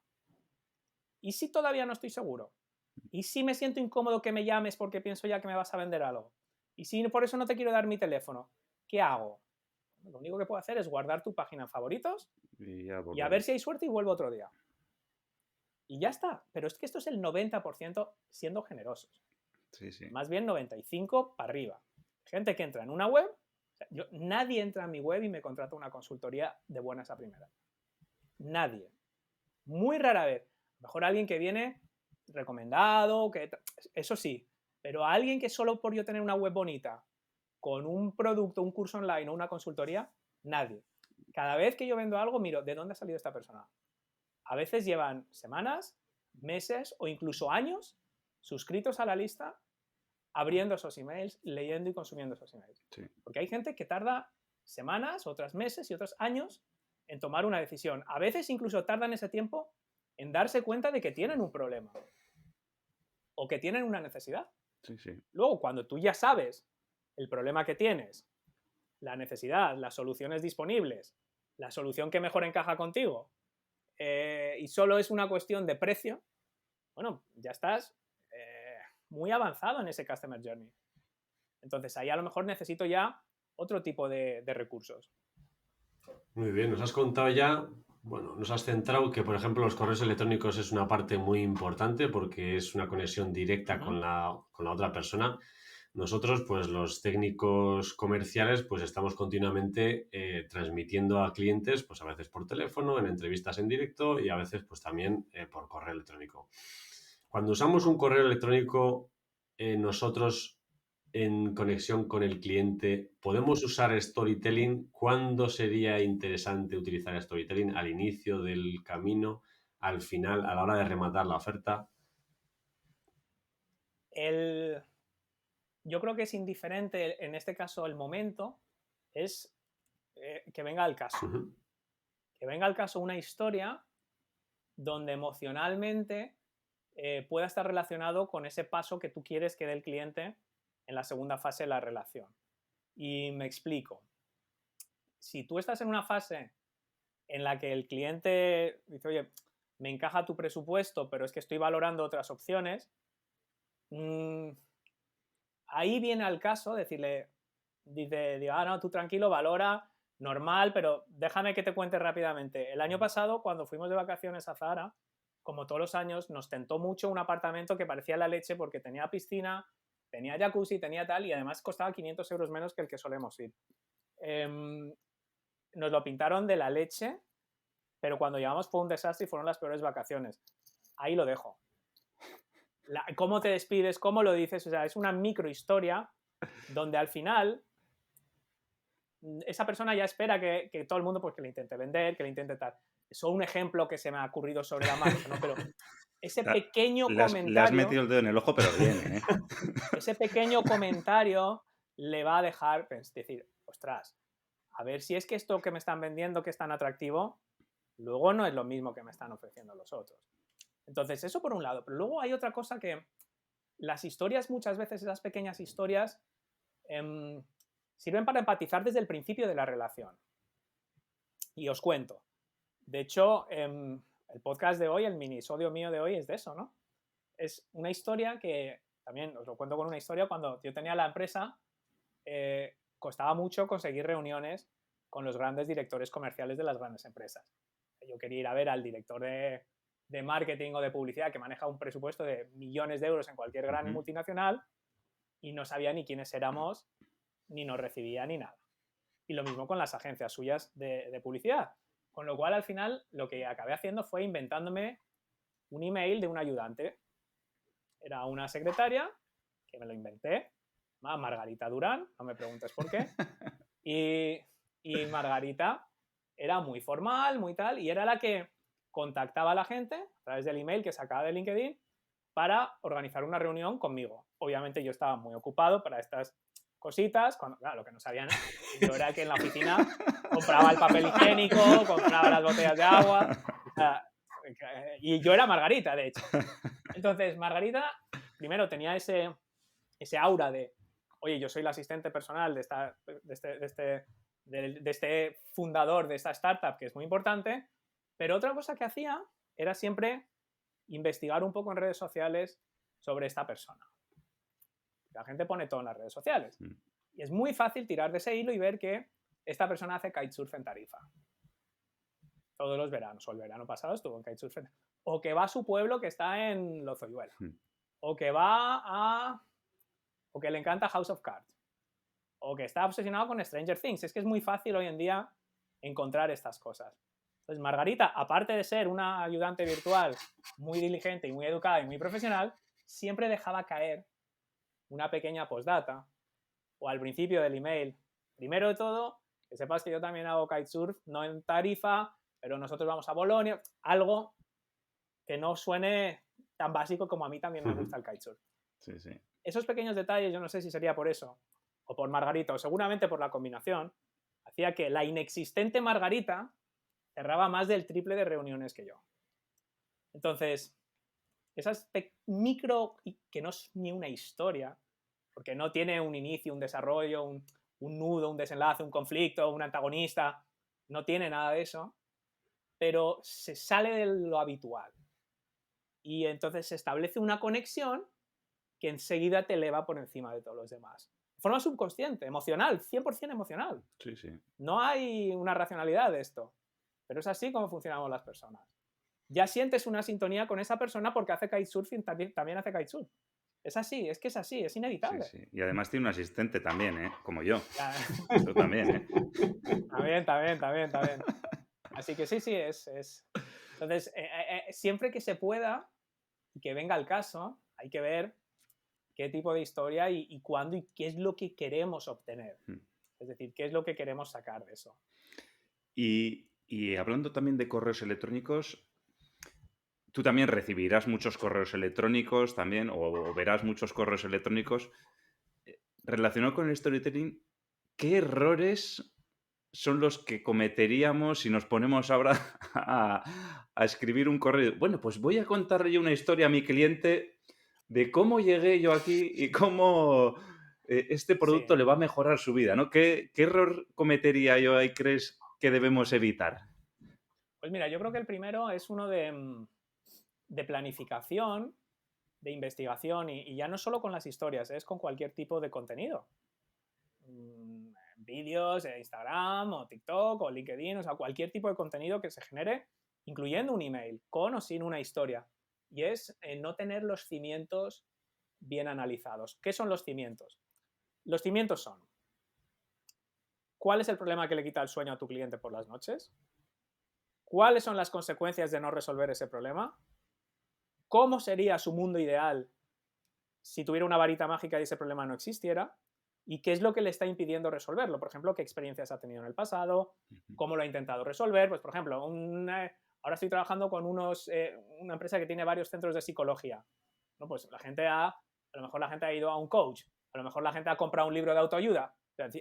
¿Y si todavía no estoy seguro? ¿Y si me siento incómodo que me llames porque pienso ya que me vas a vender algo? ¿Y si por eso no te quiero dar mi teléfono? ¿Qué hago? Lo único que puedo hacer es guardar tu página en favoritos y a ver si hay suerte y vuelvo otro día. Y ya está. Pero es que esto es el 90% siendo generosos. Sí, sí. Más bien 95% para arriba. Gente que entra en una web. Nadie entra en mi web y me contrata una consultoría de buenas a primeras. Nadie. Muy rara vez. Mejor alguien que viene recomendado, eso sí. Pero alguien que solo por yo tener una web bonita, con un producto, un curso online o una consultoría, nadie. Cada vez que yo vendo algo, miro de dónde ha salido esta persona. A veces llevan semanas, meses o incluso años suscritos a la lista, abriendo esos emails, leyendo y consumiendo esos emails. Sí. Porque hay gente que tarda semanas, otras meses y otros años en tomar una decisión. A veces incluso tardan ese tiempo en darse cuenta de que tienen un problema o que tienen una necesidad. Sí, sí. Luego, cuando tú ya sabes el problema que tienes, la necesidad, las soluciones disponibles, la solución que mejor encaja contigo, y solo es una cuestión de precio, bueno, ya estás muy avanzado en ese Customer Journey. Entonces, ahí a lo mejor necesito ya otro tipo de recursos. Muy bien, nos has contado ya, bueno, nos has centrado que, por ejemplo, los correos electrónicos es una parte muy importante porque es una conexión directa con la otra persona. Nosotros, pues los técnicos comerciales, pues estamos continuamente transmitiendo a clientes, pues a veces por teléfono, en entrevistas en directo y a veces pues también por correo electrónico. Cuando usamos un correo electrónico, nosotros en conexión con el cliente, ¿podemos usar storytelling? ¿Cuándo sería interesante utilizar storytelling? ¿Al inicio del camino? ¿Al final? ¿A la hora de rematar la oferta? Yo creo que es indiferente en este caso el momento, es que venga al caso. Uh-huh. Que venga al caso una historia donde emocionalmente pueda estar relacionado con ese paso que tú quieres que dé el cliente en la segunda fase de la relación. Y me explico. Si tú estás en una fase en la que el cliente dice, oye, me encaja tu presupuesto, pero es que estoy valorando otras opciones, ahí viene al caso decirle, dice, no, tú tranquilo, valora, normal, pero déjame que te cuente rápidamente. El año pasado, cuando fuimos de vacaciones a Zahara, como todos los años, nos tentó mucho un apartamento que parecía la leche porque tenía piscina, tenía jacuzzi, tenía tal, y además costaba 500 euros menos que el que solemos ir. Nos lo pintaron de la leche, pero cuando llegamos fue un desastre y fueron las peores vacaciones. Ahí lo dejo. Cómo te despides, cómo lo dices, o sea, es una microhistoria donde al final esa persona ya espera que todo el mundo pues, que le intente vender, que le intente tal. Es un ejemplo que se me ha ocurrido sobre la marcha, ¿no? Pero ese pequeño comentario... Le has metido el dedo en el ojo, pero bien, ¿eh? Ese pequeño comentario le va a dejar pues, decir, ostras, a ver si es que esto que me están vendiendo que es tan atractivo, luego no es lo mismo que me están ofreciendo los otros. Entonces, eso por un lado. Pero luego hay otra cosa que las historias, muchas veces esas pequeñas historias, sirven para empatizar desde el principio de la relación. Y os cuento. De hecho, el podcast de hoy, el minisodio mío de hoy es de eso, ¿no? Es una historia que, también os lo cuento con una historia, cuando yo tenía la empresa, costaba mucho conseguir reuniones con los grandes directores comerciales de las grandes empresas. Yo quería ir a ver al director de marketing o de publicidad que maneja un presupuesto de millones de euros en cualquier gran multinacional y no sabía ni quiénes éramos, ni nos recibía, ni nada. Y lo mismo con las agencias suyas de publicidad. Con lo cual, al final, lo que acabé haciendo fue inventándome un email de un ayudante. Era una secretaria, que me lo inventé, Margarita Durán, no me preguntes por qué. Y Margarita era muy formal, muy tal, y era la que contactaba a la gente a través del email que sacaba de LinkedIn para organizar una reunión conmigo. Obviamente yo estaba muy ocupado para estas cositas, cuando, claro, lo que no sabían, yo era el que en la oficina compraba el papel higiénico, compraba las botellas de agua, y yo era Margarita, de hecho. Entonces, Margarita, primero tenía ese aura de, oye, yo soy la asistente personal de este fundador de esta startup, que es muy importante, pero otra cosa que hacía era siempre investigar un poco en redes sociales sobre esta persona. La gente pone todo en las redes sociales. Y es muy fácil tirar de ese hilo y ver que esta persona hace kitesurf en Tarifa. Todos los veranos, o el verano pasado estuvo en kitesurf. O que va a su pueblo que está en Lozoyuela. O que o que le encanta House of Cards. O que está obsesionado con Stranger Things. Es que es muy fácil hoy en día encontrar estas cosas. Entonces, Margarita, aparte de ser una ayudante virtual muy diligente y muy educada y muy profesional, siempre dejaba caer una pequeña postdata o al principio del email. Primero de todo, que sepas que yo también hago kitesurf, no en Tarifa, pero nosotros vamos a Bolonia. Algo que no suene tan básico como a mí también me gusta el kitesurf. Sí, sí. Esos pequeños detalles, yo no sé si sería por eso o por Margarita, o seguramente por la combinación, hacía que la inexistente Margarita cerraba más del triple de reuniones que yo. Entonces, esas micro, que no es ni una historia, porque no tiene un inicio, un desarrollo, un nudo, un desenlace, un conflicto, un antagonista, no tiene nada de eso, pero se sale de lo habitual. Y entonces se establece una conexión que enseguida te eleva por encima de todos los demás. De forma subconsciente, emocional, 100% emocional. Sí, sí. No hay una racionalidad de esto, pero es así como funcionamos las personas. Ya sientes una sintonía con esa persona porque hace kitesurfing, también hace kitesurf. Es así, es que es así, es Sí, inevitable. sí. Y además tiene un asistente también, ¿eh? Como yo. Ya, Eso también, ¿eh? también. Así que sí, es. Entonces, siempre que se pueda y que venga el caso, hay que ver qué tipo de historia y cuándo y qué es lo que queremos obtener. Mm. Es decir, qué es lo que queremos sacar de eso. Y hablando también de correos electrónicos, tú también recibirás muchos correos electrónicos también, o verás muchos correos electrónicos. Relacionado con el storytelling, ¿qué errores son los que cometeríamos si nos ponemos ahora a escribir un correo? Bueno, pues voy a contarle yo una historia a mi cliente de cómo llegué yo aquí y cómo este producto Sí. le va a mejorar su vida, ¿no? ¿Qué error cometería yo ahí crees que debemos evitar? Pues mira, yo creo que el primero es uno de planificación, de investigación, y ya no solo con las historias, es con cualquier tipo de contenido. Vídeos, Instagram o TikTok o LinkedIn, o sea, cualquier tipo de contenido que se genere, incluyendo un email, con o sin una historia. Y es no tener los cimientos bien analizados. ¿Qué son los cimientos? Los cimientos son: ¿cuál es el problema que le quita el sueño a tu cliente por las noches? ¿Cuáles son las consecuencias de no resolver ese problema? ¿Cómo sería su mundo ideal si tuviera una varita mágica y ese problema no existiera? ¿Y qué es lo que le está impidiendo resolverlo? Por ejemplo, ¿qué experiencias ha tenido en el pasado? ¿Cómo lo ha intentado resolver? Pues, por ejemplo, ahora estoy trabajando con una empresa que tiene varios centros de psicología. ¿No? Pues a lo mejor la gente ha ido a un coach, a lo mejor la gente ha comprado un libro de autoayuda.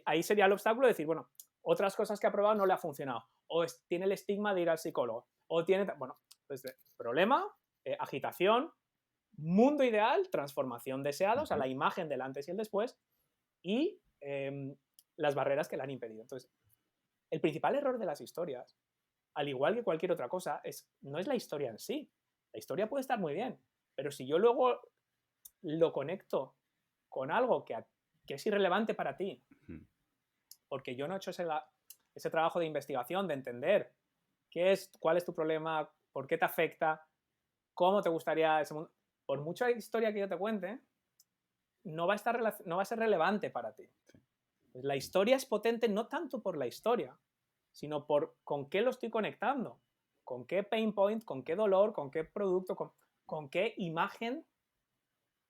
Ahí sería el obstáculo de decir, bueno, otras cosas que ha probado no le ha funcionado. O tiene el estigma de ir al psicólogo. O tiene, bueno, pues problema, agitación, mundo ideal, transformación deseada, o sea, la imagen del antes y el después, y las barreras que le han impedido. Entonces, el principal error de las historias, al igual que cualquier otra cosa, no es la historia en sí. La historia puede estar muy bien, pero si yo luego lo conecto con algo que es irrelevante para ti, porque yo no he hecho ese trabajo de investigación, de entender cuál es tu problema, por qué te afecta, cómo te gustaría ese mundo, por mucha historia que yo te cuente, no va a ser relevante para ti. Pues la historia es potente no tanto por la historia, sino por con qué lo estoy conectando, con qué pain point, con qué dolor, con qué producto, con qué imagen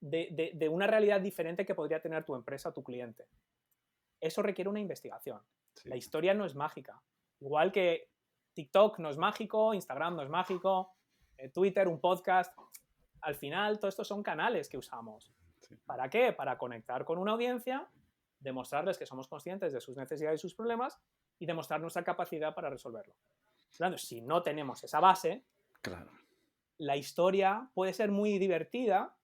de una realidad diferente que podría tener tu empresa o tu cliente. Eso requiere una investigación. Sí. La historia no es mágica. Igual que TikTok no es mágico, Instagram no es mágico, Twitter, un podcast. Al final, todo esto son canales que usamos. Sí. ¿Para qué? Para conectar con una audiencia, demostrarles que somos conscientes de sus necesidades y sus problemas y demostrar nuestra capacidad para resolverlo. Claro, si no tenemos esa base, claro, la historia puede ser muy divertida,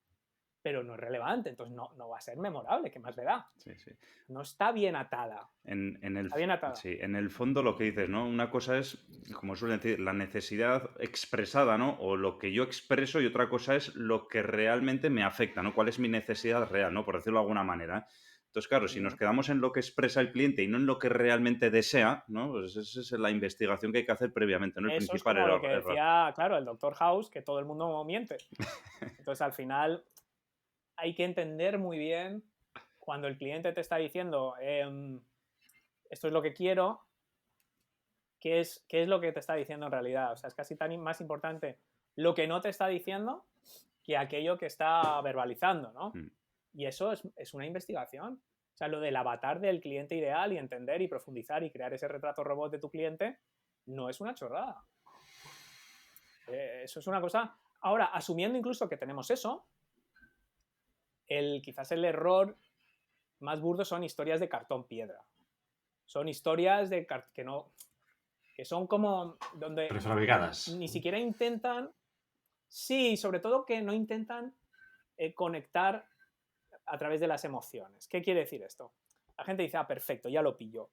pero no es relevante, entonces no va a ser memorable, ¿qué más le da? Sí, sí. No está bien atada. Está bien atada. Sí, en el fondo lo que dices, ¿no? Una cosa es, como suelen decir, la necesidad expresada, ¿no? O lo que yo expreso, y otra cosa es lo que realmente me afecta, ¿no? ¿Cuál es mi necesidad real, ¿no? Por decirlo de alguna manera. Entonces, claro, si nos quedamos en lo que expresa el cliente y no en lo que realmente desea, ¿no? Pues esa es la investigación que hay que hacer previamente, ¿no? El Eso principal es como error. Lo que decía, claro, el Dr. House, que todo el mundo miente. Entonces, al final, hay que entender muy bien cuando el cliente te está diciendo esto es lo que quiero, qué es lo que te está diciendo en realidad. O sea, es casi más importante lo que no te está diciendo que aquello que está verbalizando, ¿no? Y eso es una investigación. O sea, lo del avatar del cliente ideal y entender y profundizar y crear ese retrato robot de tu cliente no es una chorrada. Eso es una cosa... Ahora, asumiendo incluso que tenemos eso, quizás el error más burdo son historias de cartón piedra. Son historias que son como donde prefabricadas. Ni siquiera intentan, sí, sobre todo que no intentan conectar a través de las emociones. ¿Qué quiere decir esto? La gente dice, perfecto, ya lo pillo.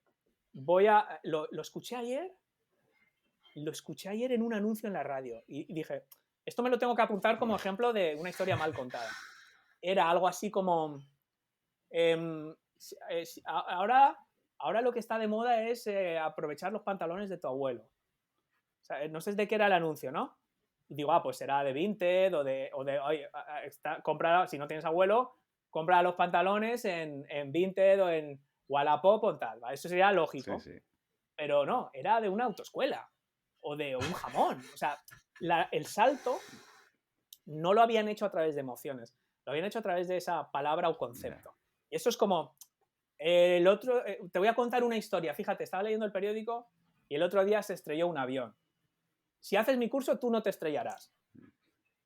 Lo escuché ayer en un anuncio en la radio y dije, esto me lo tengo que apuntar como ejemplo de una historia mal contada. Era algo así como, ahora lo que está de moda es aprovechar los pantalones de tu abuelo. O sea, no sé de qué era el anuncio, ¿no? y digo, pues será de Vinted oye, compra, si no tienes abuelo, compra los pantalones en Vinted o en Wallapop o tal, ¿vale? Eso sería lógico. Sí, sí. Pero no, era de una autoescuela o de un jamón. O sea, el salto no lo habían hecho a través de emociones, lo habían hecho a través de esa palabra o concepto. Y eso es como, te voy a contar una historia. Fíjate, estaba leyendo el periódico y el otro día se estrelló un avión. Si haces mi curso, tú no te estrellarás.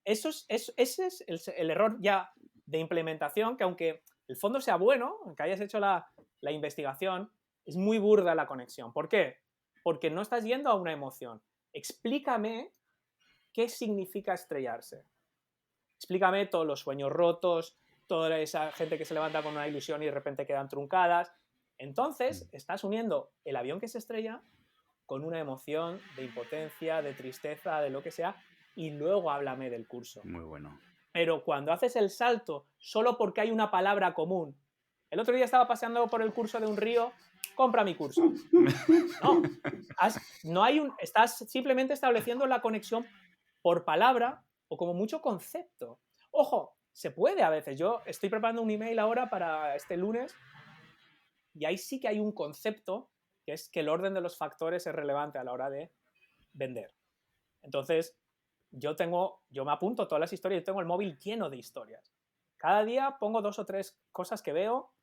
Ese es el error ya de implementación, que aunque el fondo sea bueno, aunque hayas hecho la investigación, es muy burda la conexión. ¿Por qué? Porque no estás yendo a una emoción. Explícame qué significa estrellarse. Explícame todos los sueños rotos, toda esa gente que se levanta con una ilusión y de repente quedan truncadas. Entonces, estás uniendo el avión que se estrella con una emoción de impotencia, de tristeza, de lo que sea, y luego háblame del curso. Muy bueno. Pero cuando haces el salto solo porque hay una palabra común, el otro día estaba paseando por el curso de un río, compra mi curso. No, estás simplemente estableciendo la conexión por palabra o como mucho concepto. Ojo, se puede a veces. Yo estoy preparando un email ahora para este lunes y ahí sí que hay un concepto que es que el orden de los factores es relevante a la hora de vender. Entonces, yo me apunto todas las historias, yo tengo el móvil lleno de historias. Cada día pongo 2 o 3 cosas que veo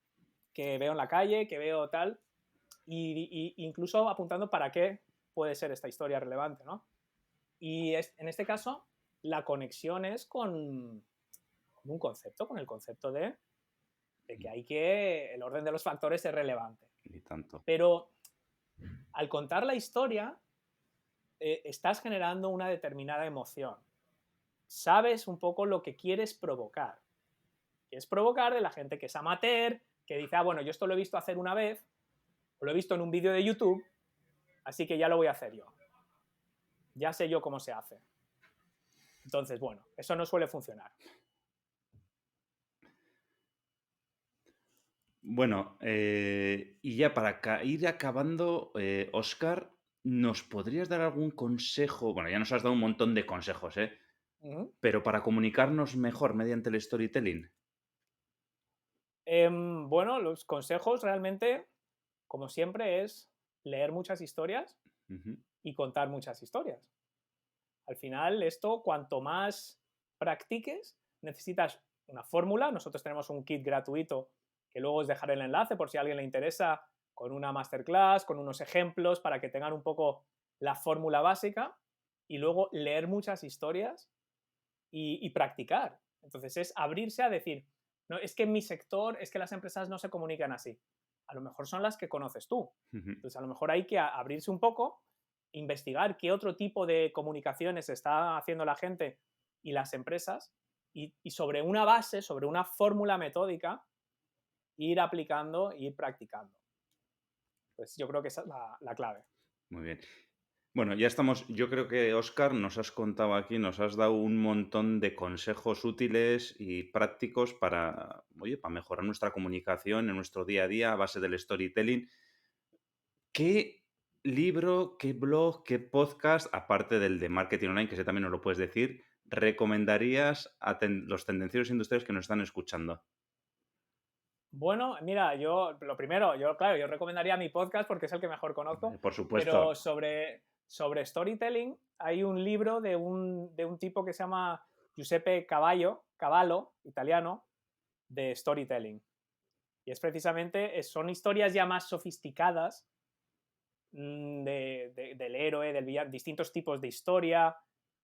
en la calle, que veo tal, y incluso apuntando para qué puede ser esta historia relevante, ¿no? Y en este caso, la conexión es con un concepto, con el concepto de que el orden de los factores es relevante. Y tanto. Pero al contar la historia, estás generando una determinada emoción. Sabes un poco lo que quieres provocar. Quieres provocar de la gente que es amateur, que dice, bueno, yo esto lo he visto hacer una vez, o lo he visto en un vídeo de YouTube, así que ya lo voy a hacer yo. Ya sé yo cómo se hace. Entonces, bueno, eso no suele funcionar. Bueno, y ya para ir acabando, Óscar, ¿nos podrías dar algún consejo? Bueno, ya nos has dado un montón de consejos, ¿eh? Pero para comunicarnos mejor mediante el storytelling. Bueno, los consejos realmente, como siempre, es leer muchas historias y contar muchas historias. Al final, esto, cuanto más practiques, necesitas una fórmula. Nosotros tenemos un kit gratuito que luego os dejaré el enlace por si a alguien le interesa, con una masterclass, con unos ejemplos para que tengan un poco la fórmula básica, y luego leer muchas historias y practicar. Entonces es abrirse a decir, no, es que en mi sector, es que las empresas no se comunican así. A lo mejor son las que conoces tú. Entonces a lo mejor hay que abrirse un poco, investigar qué otro tipo de comunicaciones está haciendo la gente y las empresas, y sobre una base, sobre una fórmula metódica, ir aplicando e ir practicando. Pues yo creo que esa es la clave. Muy bien. Bueno, ya estamos. Yo creo que, Óscar, nos has contado aquí, nos has dado un montón de consejos útiles y prácticos para mejorar nuestra comunicación en nuestro día a día a base del storytelling. ¿Qué libro, qué blog, qué podcast, aparte del de marketing online, que ese también nos lo puedes decir, recomendarías a los tendencieros industriales que nos están escuchando? Bueno, mira, yo recomendaría mi podcast porque es el que mejor conozco. Por supuesto. Pero sobre storytelling hay un libro de un tipo que se llama Giuseppe Cavallo, italiano, de storytelling. Y es precisamente, son historias ya más sofisticadas del héroe, del villano, distintos tipos de historia.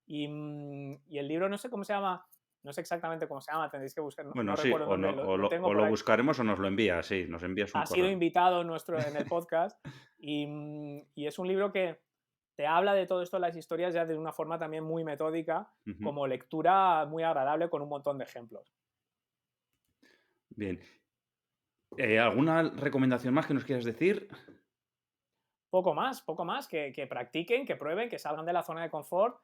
Y el libro no sé cómo se llama, no sé exactamente cómo se llama, tendréis que buscar. Bueno, no sí, recuerdo o, dónde lo, tengo o por lo ahí. buscaremos o nos lo envías, sí, nos envías un Ha correo. sido invitado en el podcast y es un libro que te habla de todo esto, las historias, ya de una forma también muy metódica, como lectura muy agradable, con un montón de ejemplos. Bien. ¿Alguna recomendación más que nos quieras decir? Poco más, que practiquen, que prueben, que salgan de la zona de confort,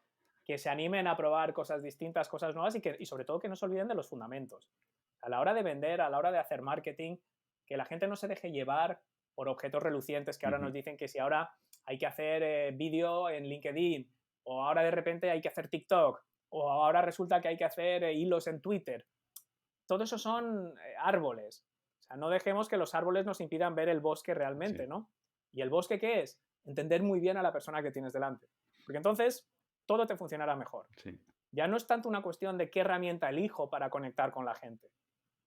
que se animen a probar cosas distintas, cosas nuevas y sobre todo que no se olviden de los fundamentos. A la hora de vender, a la hora de hacer marketing, que la gente no se deje llevar por objetos relucientes que ahora nos dicen que si ahora hay que hacer vídeo en LinkedIn o ahora de repente hay que hacer TikTok, o ahora resulta que hay que hacer hilos en Twitter. Todo eso son árboles. O sea, no dejemos que los árboles nos impidan ver el bosque realmente, Sí. ¿no? ¿Y el bosque qué es? Entender muy bien a la persona que tienes delante. Porque entonces todo te funcionará mejor. Sí. Ya no es tanto una cuestión de qué herramienta elijo para conectar con la gente.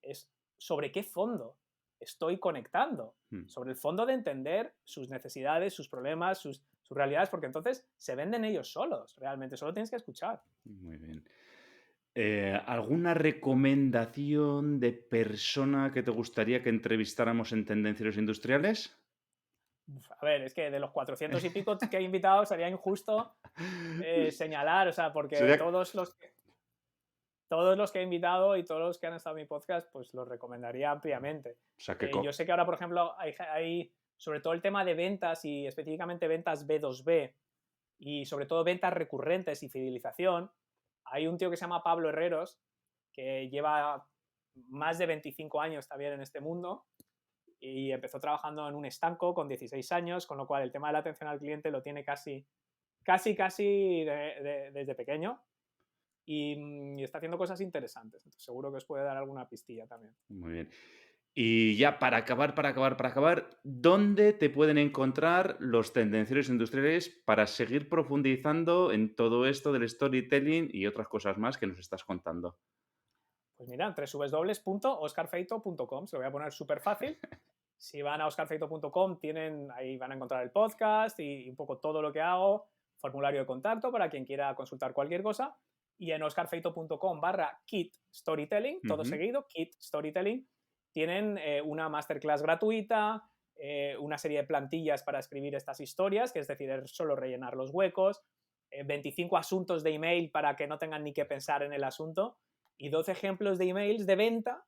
Es sobre qué fondo estoy conectando. Sobre el fondo de entender sus necesidades, sus problemas, sus realidades, porque entonces se venden ellos solos, realmente. Solo tienes que escuchar. Muy bien. ¿Alguna recomendación de persona que te gustaría que entrevistáramos en Tendencieros Industriales? A ver, es que de los 400 y pico que he invitado sería injusto señalar, o sea, porque Sería- todos los que he invitado y todos los que han estado en mi podcast, pues los recomendaría ampliamente. O sea, que Yo sé que ahora, por ejemplo, hay sobre todo el tema de ventas y específicamente ventas B2B y sobre todo ventas recurrentes y fidelización. Hay un tío que se llama Pablo Herreros, que lleva más de 25 años también en este mundo y empezó trabajando en un estanco con 16 años, con lo cual el tema de la atención al cliente lo tiene casi desde pequeño y está haciendo cosas interesantes. Entonces, seguro que os puede dar alguna pistilla también. Muy bien. Y ya para acabar, ¿dónde te pueden encontrar los tendencieros industriales para seguir profundizando en todo esto del storytelling y otras cosas más que nos estás contando? Pues mira, www.oscarfeito.com, se lo voy a poner súper fácil. Si van a oscarfeito.com, ahí van a encontrar el podcast y un poco todo lo que hago, formulario de contacto para quien quiera consultar cualquier cosa. Y en oscarfeito.com/kit storytelling, todo seguido, kit storytelling, tienen una masterclass gratuita, una serie de plantillas para escribir estas historias, que es decir, es solo rellenar los huecos, 25 asuntos de email para que no tengan ni que pensar en el asunto y 12 ejemplos de emails de venta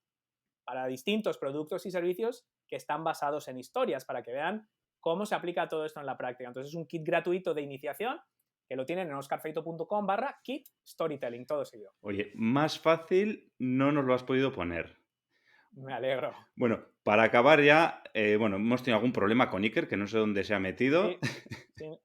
para distintos productos y servicios que están basados en historias, para que vean cómo se aplica todo esto en la práctica. Entonces es un kit gratuito de iniciación que lo tienen en oscarfeito.com/kit storytelling, todo seguido. Oye, más fácil no nos lo has podido poner. Me alegro. Bueno, para acabar ya, hemos tenido algún problema con Iker, que no sé dónde se ha metido. Sí.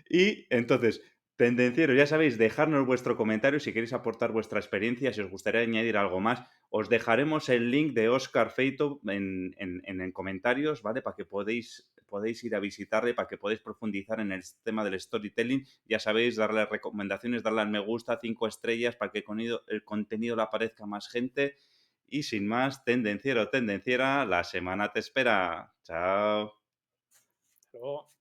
Y entonces, tendenciero, ya sabéis, dejadnos vuestro comentario si queréis aportar vuestra experiencia, si os gustaría añadir algo más. Os dejaremos el link de Óscar Feito en comentarios, ¿vale? Para que podéis ir a visitarle, para que podáis profundizar en el tema del storytelling. Ya sabéis, darle recomendaciones, darle al me gusta, 5 estrellas, para que el contenido le aparezca a más gente. Y sin más, tendenciero, tendenciera, la semana te espera. Chao. Hasta luego.